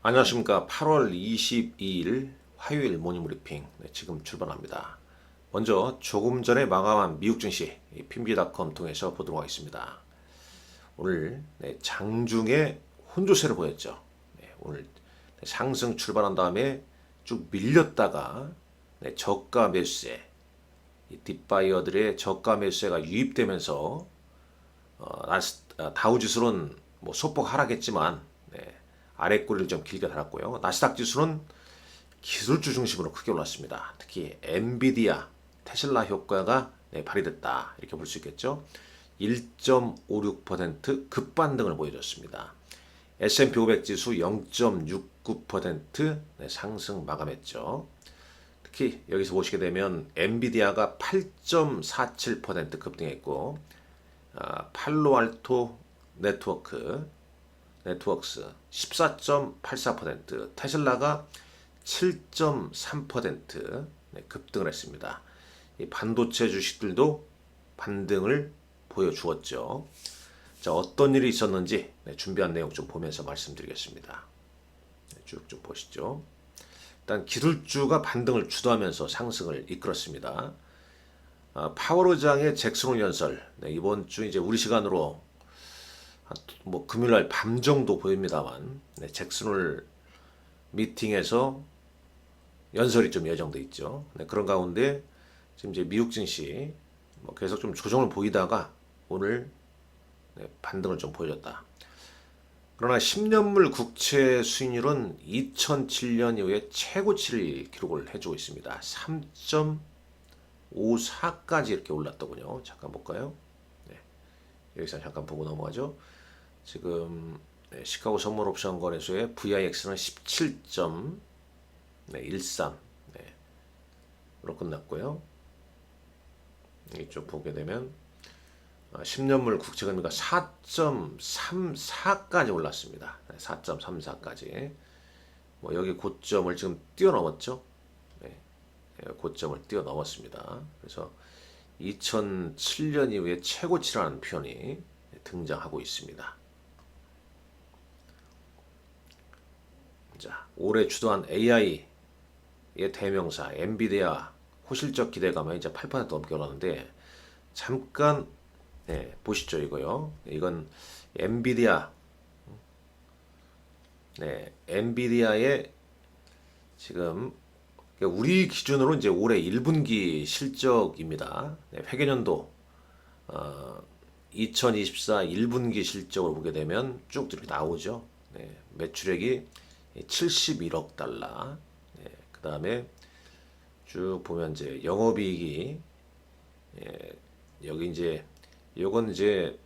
안녕하십니까. 8월 22일 화요일 모닝브리핑 지금 출발합니다. 먼저 조금 전에 마감한 미국 증시 핀비닷컴 통해서 보도록 하겠습니다. 오늘 장중에 혼조세를 보였죠. 오늘 상승 출발한 다음에 쭉 밀렸다가 저가 매수세, 딥바이어들의 저가 매수세가 유입되면서 다우지수는 소폭 하락했지만 아래 꼬리를 좀 길게 달았고요. 나스닥 지수는 기술주 중심으로 크게 올랐습니다. 특히 엔비디아, 테슬라 효과가 발휘됐다 이렇게 볼 수 있겠죠. 1.56% 급반등을 보여줬습니다. S&P 500 지수 0.69% 상승 마감했죠. 특히 여기서 보시게 되면 엔비디아가 8.47% 급등했고 팔로알토 네트워크스 14.84%, 테슬라가 7.3% 급등을 했습니다. 이 반도체 주식들도 반등을 보여주었죠. 자, 어떤 일이 있었는지 준비한 내용 좀 보면서 말씀드리겠습니다. 쭉 좀 보시죠. 일단 기술주가 반등을 주도하면서 상승을 이끌었습니다. 파월의장의 잭슨 홀 연설, 이번 주 이제 우리 시간으로 금요일날 밤 정도 보입니다만 잭슨 홀 미팅에서 연설이 좀 예정돼 있죠. 그런 가운데 지금 이제 미국 증시 계속 좀 조정을 보이다가 오늘 반등을 좀 보여줬다. 그러나 10년물 국채 수익률은 2007년 이후에 최고치를 기록을 해주고 있습니다. 3.54까지 이렇게 올랐더군요. 잠깐 볼까요? 여기서 잠깐 보고 넘어가죠. 지금 시카고 선물 옵션 거래소의 VIX는 17.13으로 끝났고요. 이쪽 보게 되면 10년물 국채금리가 4.34까지 올랐습니다. 4.34까지. 여기 고점을 지금 뛰어넘었죠. 고점을 뛰어넘었습니다. 그래서 2007년 이후에 최고치라는 표현이 등장하고 있습니다. 자, 올해 주도한 AI의 대명사 엔비디아 호실적 기대감이 이제 8% 넘게 올랐는데 잠깐 보시죠. 이거요. 이건 엔비디아의 지금 우리 기준으로 이제 올해 1분기 실적입니다. 회계연도 2024 1분기 실적을 보게 되면 쭉 이렇게 나오죠. 매출액이 71억 달러. 그 다음에 쭉 보면 이제 영업이익이 여기 이제 요건 이제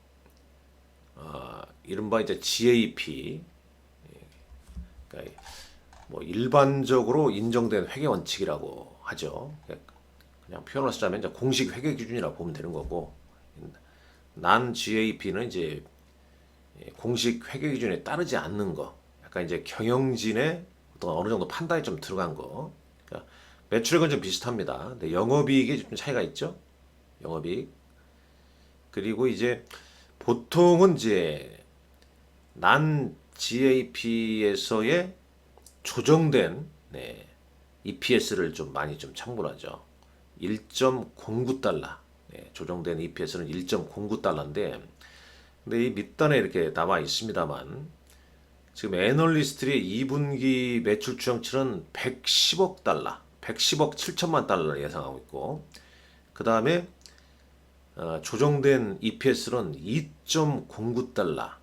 이른바 이제 GAP, 그러니까 일반적으로 인정된 회계 원칙이라고 하죠. 그냥 표현을 쓰자면 이제 공식 회계 기준이라고 보면 되는 거고, 난 GAP는 이제 공식 회계 기준에 따르지 않는 거, 약간 이제 경영진의 어느 정도 판단이 좀 들어간 거. 그러니까 매출액은 좀 비슷합니다. 근데 영업이익이 좀 차이가 있죠. 영업이익. 그리고 이제 보통은 이제 난 GAP에서의 조정된 EPS를 좀 많이 좀 참고하죠. 1.09달러. 조정된 EPS는 1.09달러인데, 근데 이 밑단에 이렇게 나와 있습니다만, 지금 애널리스트의 2분기 매출 추정치는 110억 달러, 110억 7천만 달러를 예상하고 있고, 그 다음에 조정된 EPS는 2.09달러.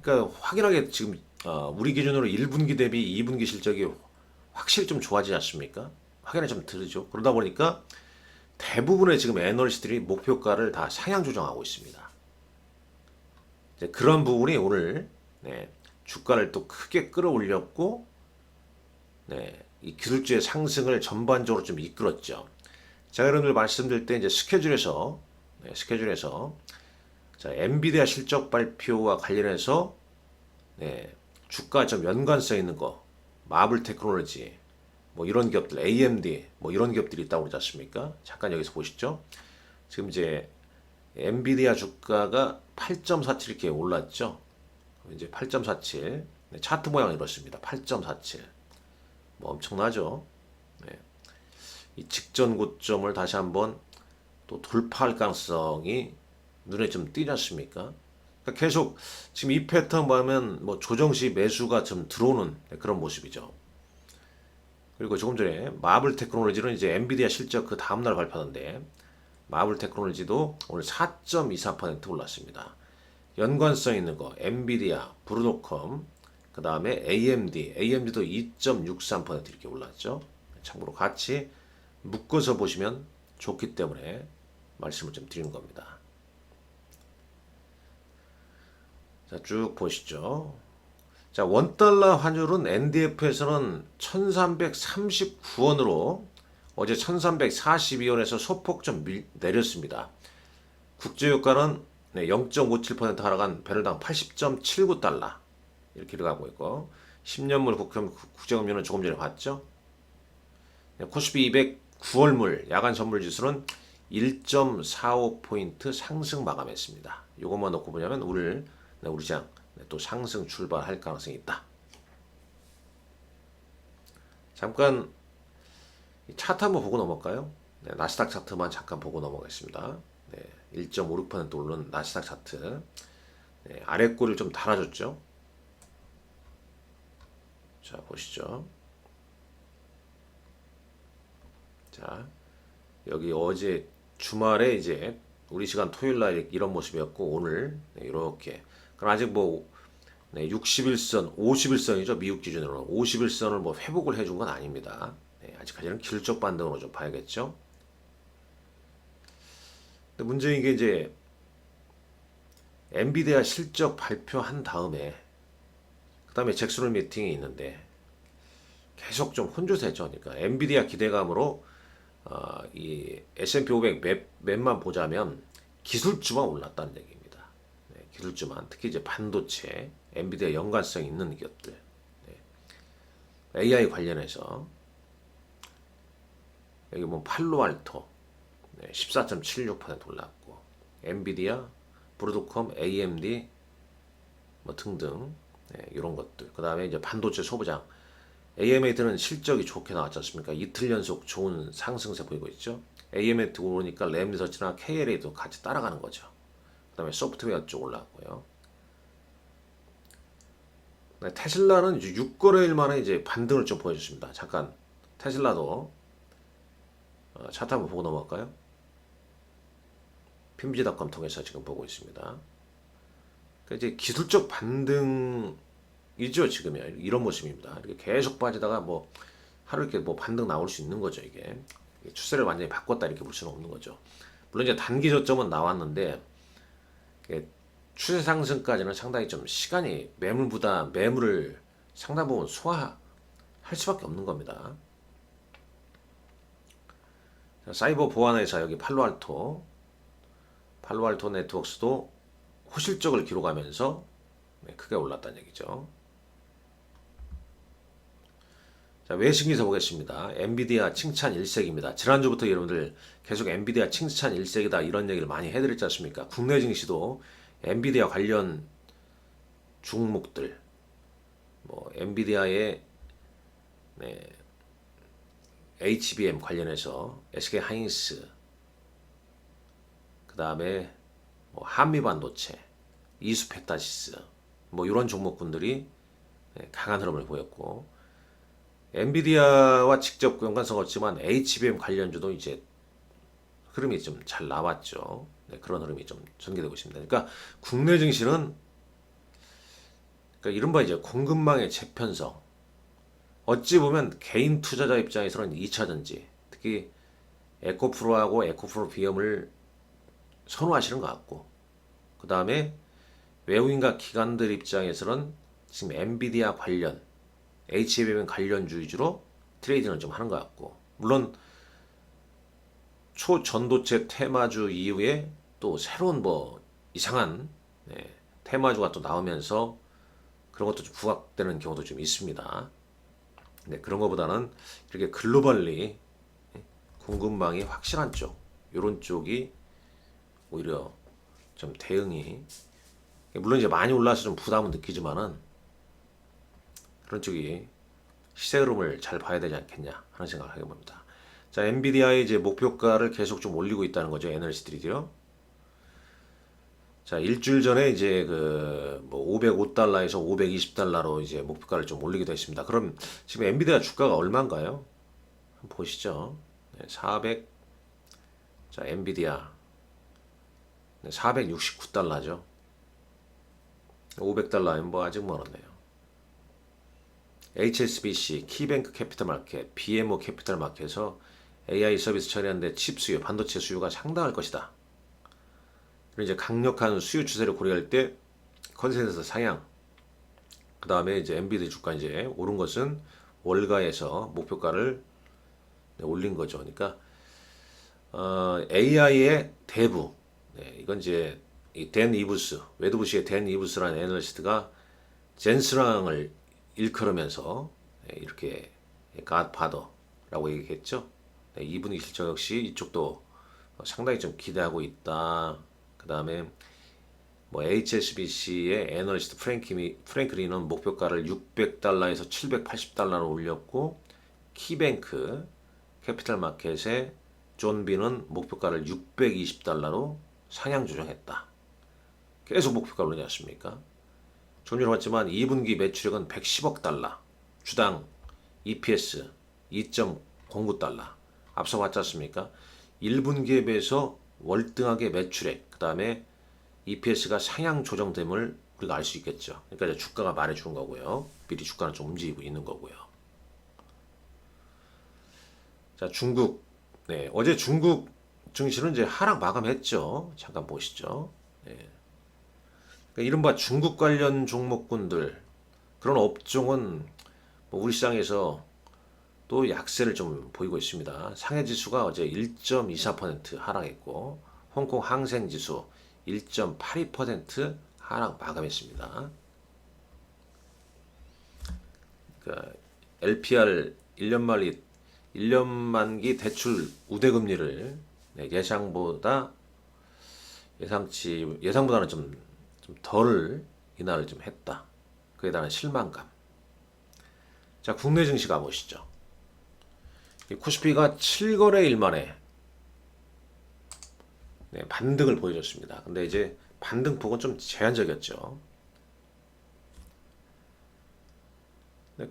그러니까 확연하게 지금 우리 기준으로 1분기 대비 2분기 실적이 확실히 좀 좋아지지 않습니까? 확연히 좀 다르죠. 그러다 보니까 대부분의 지금 애널리스트들이 목표가를 다 상향 조정하고 있습니다. 이제 그런 부분이 오늘 주가를 또 크게 끌어올렸고, 이 기술주의 상승을 전반적으로 좀 이끌었죠. 제가 여러분들 말씀드릴 때 이제 스케줄에서 자, 엔비디아 실적 발표와 관련해서 주가 좀 연관성 있는 거, 마블 테크놀로지, 이런 기업들, AMD, 이런 기업들이 있다고 그러지 않습니까? 잠깐 여기서 보시죠. 지금 이제 엔비디아 주가가 8.47 이렇게 올랐죠. 이제 8.47. 네, 차트 모양은 이렇습니다. 8.47. 뭐 엄청나죠? 네. 이 직전 고점을 다시 한번 또 돌파할 가능성이 눈에 좀 띄지 않습니까? 그러니까 계속 지금 이 패턴 보면 뭐 조정시 매수가 좀 들어오는 그런 모습이죠. 그리고 조금 전에 마블 테크놀로지는 이제 엔비디아 실적 그 다음날 발표하는데 마블 테크놀로지도 오늘 4.24% 올랐습니다. 연관성 있는 거 엔비디아, 브루노컴, 그 다음에 AMD도 2.63% 이렇게 올랐죠. 참고로 같이 묶어서 보시면 좋기 때문에 말씀을 좀 드리는 겁니다. 자, 쭉 보시죠. 자, 원달러 환율은 NDF에서는 1339원으로 어제 1342원에서 소폭 좀 내렸습니다. 국제유가는 0.57% 하락한 배럴당 80.79달러 이렇게 가고 있고 10년물 국제금리는 조금 전에 봤죠. 코스피 200 9월물 야간 선물 지수는 1.45포인트 상승 마감했습니다. 이것만 놓고 보자면 우리 시장 또 상승 출발할 가능성이 있다. 잠깐 차트 한번 보고 넘어갈까요? 네, 나스닥 차트만 잠깐 보고 넘어가겠습니다. 네, 1.56% 오른 나스닥 차트. 네, 아래 꼬리를 좀 달아줬죠. 자, 보시죠. 자, 여기 어제 주말에 이제 우리 시간 토요일 날 이런 모습이었고 오늘 이렇게. 그럼 아직 뭐 61선, 51선이죠. 미국 기준으로는 51선을 뭐 회복을 해준 건 아닙니다. 네, 아직까지는 길적 반등으로 좀 봐야겠죠. 근데 문제인 게 이제 엔비디아 실적 발표한 다음에 그 다음에 잭슨홀 미팅이 있는데 계속 좀 혼조세죠. 그러니까 엔비디아 기대감으로 이 S&P 500 맵만 보자면 기술주만 올랐다는 얘기입니다. 네, 기술주만 특히 이제 반도체, 엔비디아 연관성 있는 기업들, 네, AI 관련해서 여기 뭐 팔로알토 14.76% 올랐고 엔비디아, 브로드컴, AMD 뭐 등등 이런 것들. 그 다음에 이제 반도체 소부장 AMAT는 실적이 좋게 나왔지 않습니까? 이틀 연속 좋은 상승세 보이고 있죠. AMAT 오르니까 램리서치나 KLA도 같이 따라가는 거죠. 그 다음에 소프트웨어 쪽 올라왔고요. 테슬라는 이제 6거래일 만에 이제 반등을 좀 보여줬습니다. 잠깐 테슬라도 차트 한번 보고 넘어갈까요? 핀비지닷컴 통해서 지금 보고 있습니다. 그러니까 이제 기술적 반등이죠. 지금이 이런 모습입니다. 이렇게 계속 빠지다가 뭐 하루 이렇게 뭐 반등 나올 수 있는 거죠. 이게 추세를 완전히 바꿨다 이렇게 볼 수는 없는 거죠. 물론 이제 단기 저점은 나왔는데 추세 상승까지는 상당히 좀 시간이 매물을 상당 부분 소화할 수밖에 없는 겁니다. 사이버 보안 회사 여기 팔로알토 네트워크스도 호실적을 기록하면서 크게 올랐다는 얘기죠. 자, 외신 기사 보겠습니다. 엔비디아 칭찬 일색입니다. 지난주부터 여러분들 계속 엔비디아 칭찬 일색이다 이런 얘기를 많이 해드렸지 않습니까? 국내 증시도 엔비디아 관련 종목들, 뭐 엔비디아의 HBM 관련해서 SK 하이닉스, 그 다음에 뭐 한미반도체, 이수페타시스, 뭐 이런 종목군들이 강한 흐름을 보였고, 엔비디아와 직접 연관성 없지만 HBM 관련주도 이제 흐름이 좀 잘 나왔죠. 네, 그런 흐름이 좀 전개되고 있습니다. 그러니까 국내 증시는 그러니까 이른바 이제 공급망의 재편성. 어찌 보면 개인 투자자 입장에서는 2차전지, 특히 에코프로하고 에코프로 비염을 선호하시는 것 같고, 그 다음에 외국인과 기관들 입장에서는 지금 엔비디아 관련, HBM 관련주 위주로 트레이딩을 좀 하는 것 같고, 물론 초전도체 테마주 이후에 또 새로운 뭐 이상한 테마주가 또 나오면서 그런 것도 좀 부각되는 경우도 좀 있습니다. 네, 그런 것보다는 이렇게 글로벌리 공급망이 확실한 쪽, 이런 쪽이 오히려 좀 대응이, 물론 이제 많이 올라서 좀 부담은 느끼지만은 그런 쪽이 시세 흐름을 잘 봐야 되지 않겠냐 하는 생각을 하게 봅니다. 자, 엔비디아의 이제 목표가를 계속 좀 올리고 있다는 거죠. 애널리스트들이요. 자, 일주일 전에 이제 뭐 505달러에서 520달러로 이제 목표가를 좀 올리기도 했습니다. 그럼 지금 엔비디아 주가가 얼마인가요? 한번 보시죠. 네, 400. 자, 엔비디아. 네, 469달러죠. 500달러면 뭐 아직 멀었네요. HSBC, 키뱅크 캐피털 마켓, BMO 캐피털 마켓에서 AI 서비스 처리하는데 칩 수요, 반도체 수요가 상당할 것이다. 그리고 이제 강력한 수요 추세를 고려할 때 컨센서스 상향. 그 다음에 이제 엔비디아 주가 이제 오른 것은 월가에서 목표가를 올린 거죠. 그러니까 AI의 대부. 네, 이건 이제 댄 이브스, 웨드부시의 댄 이브스라는 애널리스트가 젠스랑을 일컬으면서 이렇게 갓파더라고 얘기했죠. 네, 이분의 실적 역시 이쪽도 상당히 좀 기대하고 있다. 그 다음에 뭐 HSBC의 애널리스트 프랭클린은 목표가를 600달러에서 780달러로 올렸고, 키뱅크 캐피털 마켓의 존 비는 목표가를 620달러로 상향 조정했다. 계속 목표가를 올리지 않습니까? 좀 전에 봤지만 2분기 매출액은 110억 달러, 주당 EPS 2.09달러. 앞서 봤지 않습니까? 1분기에 비해서 월등하게 매출액, 그 다음에 EPS가 상향 조정됨을 우리가 알 수 있겠죠. 그러니까 이제 주가가 말해주는 거고요. 미리 주가는 좀 움직이고 있는 거고요. 자, 중국. 네, 어제 중국 증시는 이제 하락 마감했죠. 잠깐 보시죠. 네. 그러니까 이른바 중국 관련 종목군들, 그런 업종은 뭐 우리 시장에서 또 약세를 좀 보이고 있습니다. 상해 지수가 어제 1.24% 하락했고, 홍콩 항생 지수 1.82% 하락 마감했습니다. 그러니까 LPR 1년 만기 대출 우대금리를 예상보다는 좀 덜 인하를 좀 했다. 그에 대한 실망감. 자, 국내 증시 가보시죠. 코스피가 7거래일 만에 반등을 보여줬습니다. 근데 이제 반등폭은 좀 제한적이었죠.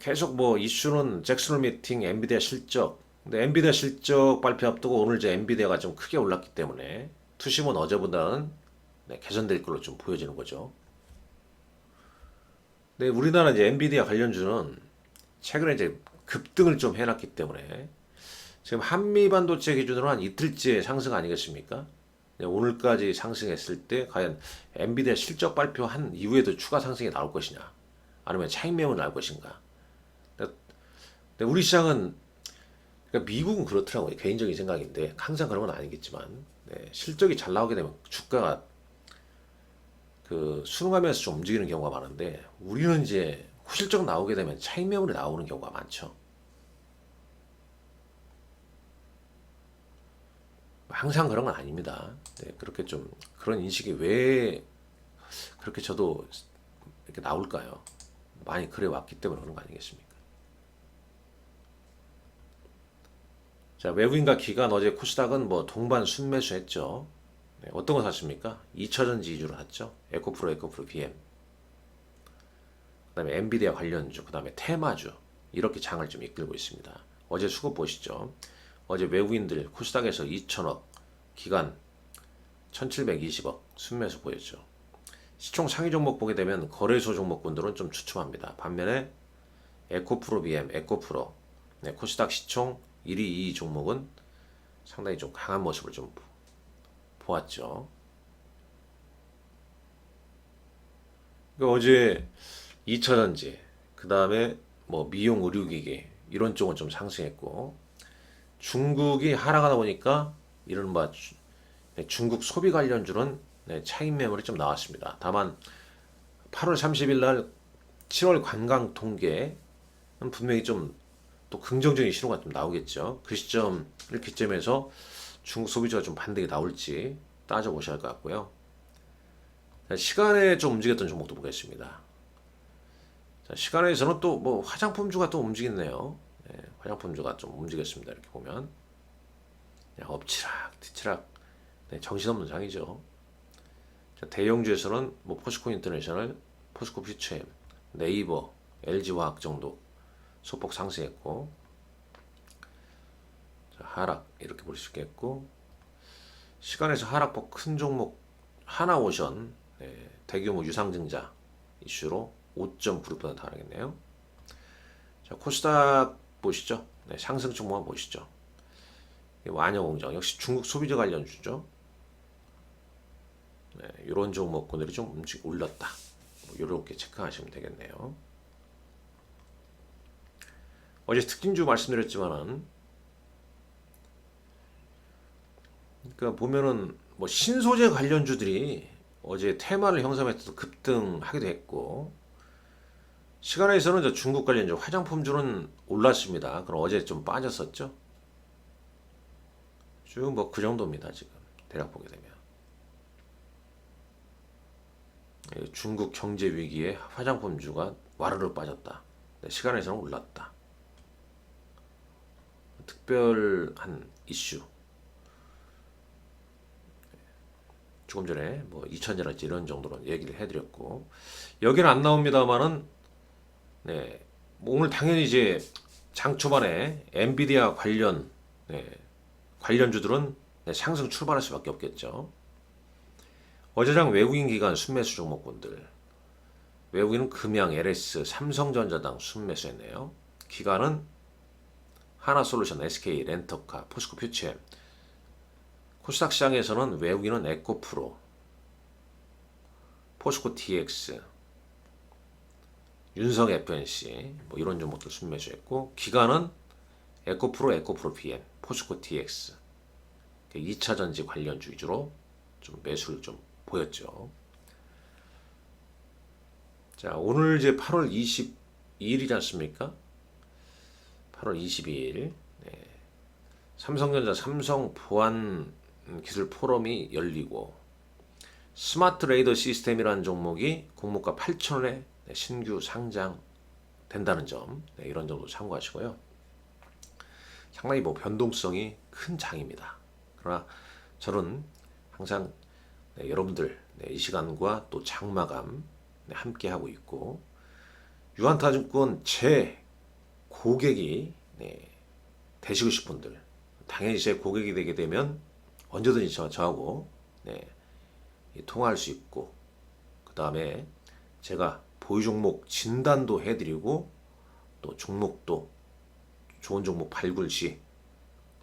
계속 뭐 이슈는 잭슨홀 미팅, 엔비디아 실적. 근데 엔비디아 실적 발표 앞두고 오늘 이제 엔비디아가 좀 크게 올랐기 때문에 투심은 어제보다는 개선될 걸로 좀 보여지는 거죠. 근데 우리나라 이제 엔비디아 관련주는 최근에 이제 급등을 좀 해놨기 때문에 지금 한미 반도체 기준으로 한 이틀째 상승 아니겠습니까? 오늘까지 상승했을 때 과연 엔비디아 실적 발표한 이후에도 추가 상승이 나올 것이냐, 아니면 차익 매물이 나올 것인가. 근데 우리 시장은, 그러니까 미국은 그렇더라고요. 개인적인 생각인데 항상 그런 건 아니겠지만, 실적이 잘 나오게 되면 주가가 순응하면서 좀 움직이는 경우가 많은데, 우리는 이제 실적 나오게 되면 차익 매물이 나오는 경우가 많죠. 항상 그런 건 아닙니다. 그렇게 좀 그런 인식이 왜 그렇게 저도 이렇게 나올까요? 많이 그래 왔기 때문에 그런 거 아니겠습니까? 자, 외국인과 기관 어제 코스닥은 뭐 동반 순매수 했죠. 어떤 거 샀습니까? 2차전지 위주로 샀죠. 에코프로 BM. 그다음에 엔비디아 관련주, 그다음에 테마주, 이렇게 장을 좀 이끌고 있습니다. 어제 수급 보시죠. 어제 외국인들 코스닥에서 2천억, 기관 1720억 순매수 보였죠. 시총 상위 종목 보게 되면 거래소 종목군들은 좀 주춤합니다. 반면에 에코프로 BM, 에코프로, 코스닥 시총 1위, 2위 종목은 상당히 좀 강한 모습을 좀 보았죠. 그러니까 어제 2차전지, 그 다음에 뭐 미용 의료기기 이런 쪽은 좀 상승했고, 중국이 하락하다 보니까 이른바 중국 소비 관련주는 차익 매물이 좀 나왔습니다. 다만 8월 30일 날 7월 관광 통계는 분명히 좀 또 긍정적인 신호가 좀 나오겠죠. 그 시점, 이렇게 시점에서 중국 소비자가 좀 반등이 나올지 따져보셔야 할 것 같고요. 시간에 좀 움직였던 종목도 보겠습니다. 자, 시간에서는 또 뭐 화장품주가 또 움직이네요. 네, 화장품주가 좀 움직였습니다. 이렇게 보면 그냥 엎치락 뒤치락 네, 정신없는 장이죠. 자, 대형주에서는 뭐 포스코 인터내셔널, 포스코 퓨처엠, 네이버, LG화학 정도 소폭 상승했고, 자, 하락 이렇게 볼 수 있겠고, 시간에서 하락폭 큰 종목 하나오션 네, 대규모 유상증자 이슈로 5.96% 하락했네요. 자, 코스닥 보시죠. 네, 상승 종목만 보시죠. 완여공정 역시 중국 소비자 관련주죠. 네, 이런 종목군들이 좀 올랐다. 뭐 이렇게 체크하시면 되겠네요. 어제 특징주 말씀드렸지만은, 그러니까 보면은 뭐 신소재 관련주들이 어제 테마를 형성해서 급등하기도 했고, 시간에서는 저 중국 관련주 화장품주는 올랐습니다. 그럼 어제 좀 빠졌었죠. 쭉 뭐 그 정도입니다. 지금 대략 보게 되면 중국 경제 위기에 화장품주가 와르르 빠졌다. 시간에서는 올랐다. 특별한 이슈. 조금 전에 뭐 2천전화지 이런 정도로 얘기를 해드렸고, 여기는 안 나옵니다만은 네, 뭐 오늘 당연히 이제 장 초반에 엔비디아 관련 네, 관련주들은 네, 상승 출발할 수밖에 없겠죠. 어제장 외국인 기관 순매수 종목군들, 외국인은 금양, LS, 삼성전자 등 순매수했네요. 기관은 하나솔루션, SK, 렌터카, 포스코 퓨처엠. 코스닥 시장에서는 외국인은 에코프로, 포스코 TX, 윤성 FNC 뭐 이런 종목들 순매수했고, 기관은 에코프로, 에코프로 PM, 포스코 TX 2차 전지 관련주 위주로 좀 매수를 좀 보였죠. 자, 오늘 이제 8월 22일이지 않습니까? 8월 22일 네. 삼성전자 삼성 보안 기술 포럼이 열리고, 스마트 레이더 시스템이라는 종목이 공모가 8,000원에 신규 상장된다는 점, 네, 이런 점도 참고하시고요. 상당히 뭐 변동성이 큰 장입니다. 그러나 저는 항상 네, 여러분들 네, 이 시간과 또 장마감 네, 함께 하고 있고, 유한타증권 제 고객이 네, 되시고 싶은 분들, 당연히 제 고객이 되게 되면 언제든지 저하고 네, 통화할 수 있고, 그 다음에 제가 보유 종목 진단도 해드리고, 또 종목도 좋은 종목 발굴 시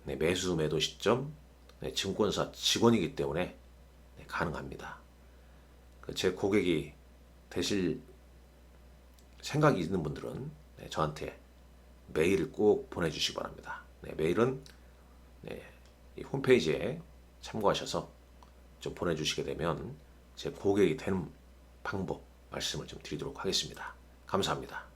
네, 매수 매도 시점 네, 증권사 직원이기 때문에 네, 가능합니다. 제 고객이 되실 생각이 있는 분들은 네, 저한테 메일을 꼭 보내주시기 바랍니다. 네, 메일은 네, 이 홈페이지에 참고하셔서 좀 보내주시게 되면 제 고객이 되는 방법 말씀을 좀 드리도록 하겠습니다. 감사합니다.